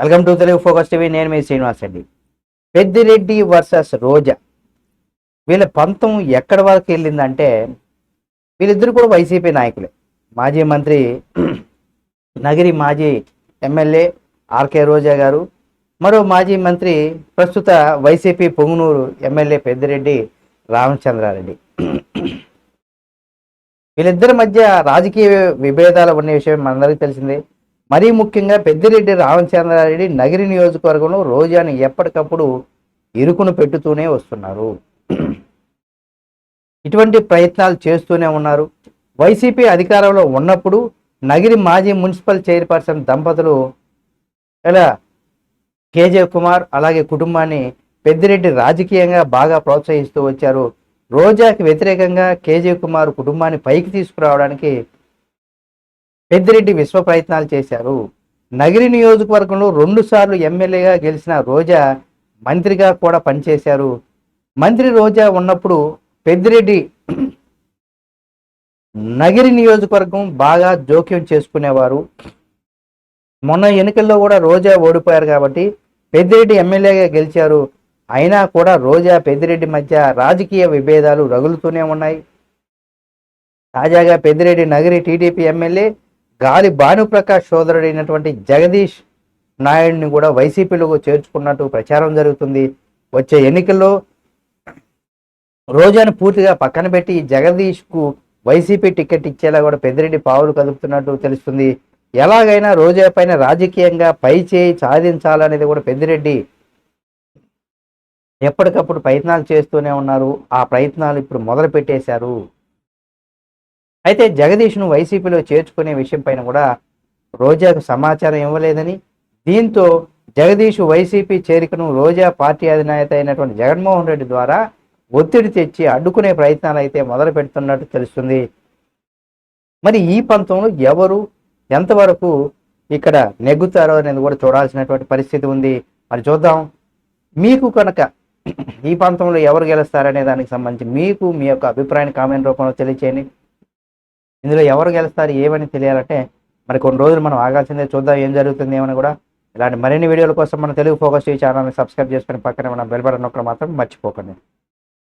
Welcome to Telugu focus TV. నేను మీ Srinivas Reddy. Peddireddy versus రోజా, వీళ్ళ పంతం ఎక్కడి వరకు వెళ్ళిందంటే, వీళ్ళిద్దరు కూడా వైసీపీ నాయకులే. మాజీ మంత్రి నగిరి మాజీ ఎమ్మెల్యే ఆర్కే రోజా గారు, మరో మాజీ మంత్రి ప్రస్తుత వైసీపీ పొంగునూరు ఎమ్మెల్యే పెద్దిరెడ్డి రామచంద్రారెడ్డి. వీళ్ళిద్దరి మధ్య రాజకీయ విభేదాలు ఉన్న విషయం మనందరికీ తెలిసిందే. మరీ ముఖ్యంగా పెద్దిరెడ్డి రామచంద్రారెడ్డి నగిరి నియోజకవర్గంలో రోజాని ఎప్పటికప్పుడు ఇరుకును పెట్టుతూనే వస్తున్నారు. ఇటువంటి ప్రయత్నాలు చేస్తూనే ఉన్నారు. వైసీపీ అధికారంలో ఉన్నప్పుడు నగిరి మాజీ మున్సిపల్ చైర్పర్సన్ దంపతులు ఇలా కేజే కుమార్ అలాగే కుటుంబాన్ని పెద్దిరెడ్డి రాజకీయంగా బాగా ప్రోత్సహిస్తూ వచ్చారు. రోజాకి వ్యతిరేకంగా కేజే కుమార్ కుటుంబాన్ని పైకి తీసుకురావడానికి పెద్దిరెడ్డి విశ్వ ప్రయత్నాలు చేశారు. నగిరి నియోజకవర్గంలో 2 సార్లు ఎమ్మెల్యేగా గెలిచిన రోజా మంత్రిగా కూడా పనిచేశారు. మంత్రి రోజా ఉన్నప్పుడు పెద్దిరెడ్డి నగిరి నియోజకవర్గం బాగా జోక్యం చేసుకునేవారు. మొన్న ఎన్నికల్లో కూడా రోజా ఓడిపోయారు కాబట్టి పెద్దిరెడ్డి ఎమ్మెల్యేగా గెలిచారు. అయినా కూడా రోజా పెద్దిరెడ్డి మధ్య రాజకీయ విభేదాలు రగులుతూనే ఉన్నాయి. తాజాగా పెద్దిరెడ్డి నగిరి టీడీపీ ఎమ్మెల్యే గాలి భానుప్రకాష్ సోదరుడైనటువంటి జగదీష్ నాయుడిని కూడా వైసీపీలో చేర్చుకున్నట్టు ప్రచారం జరుగుతుంది. వచ్చే ఎన్నికల్లో రోజాను పూర్తిగా పక్కన పెట్టి జగదీష్కు వైసీపీ టికెట్ ఇచ్చేలా కూడా పెద్దిరెడ్డి పావులు కదుపుతున్నట్టు తెలుస్తుంది. ఎలాగైనా రోజా పైన రాజకీయంగా పై చేయి సాధించాలనేది కూడా పెద్దిరెడ్డి ఎప్పటికప్పుడు ప్రయత్నాలు చేస్తూనే ఉన్నారు. ఆ ప్రయత్నాలు ఇప్పుడు మొదలు పెట్టేశారు. అయితే జగదీష్ను వైసీపీలో చేర్చుకునే విషయం పైన కూడా రోజాకు సమాచారం ఇవ్వలేదని, దీంతో జగదీష్ వైసీపీ చేరికను రోజా పార్టీ అధినేత అయినటువంటి జగన్మోహన్ రెడ్డి ద్వారా ఒత్తిడి తెచ్చి అడ్డుకునే ప్రయత్నాలు అయితే మొదలు పెడుతున్నట్టు తెలుస్తుంది. మరి ఈ పంతంలో ఎవరు ఎంతవరకు ఇక్కడ నెగ్గుతారో అనేది కూడా చూడాల్సినటువంటి పరిస్థితి ఉంది. మరి చూద్దాం. మీకు కనుక ఈ పంతంలో ఎవరు గెలుస్తారనే దానికి సంబంధించి మీకు మీ యొక్క అభిప్రాయాన్ని కామెంట్ రూపంలో తెలియచేయండి. ఇందులో ఎవరు గెలుస్తారు ఏమని తెలియాలంటే మరి కొన్ని రోజులు మనం ఆగాల్సిందే. చూద్దాం ఏం జరుగుతుంది ఏమని కూడా. ఇలాంటి మరిన్ని వీడియోల కోసం మన తెలుగు ఫోకస్ టీవీ ఛానల్ని సబ్స్క్రైబ్ చేసుకుని పక్కనే మన బెల్ బటన్ నొక్కడం మాత్రం మర్చిపోకండి.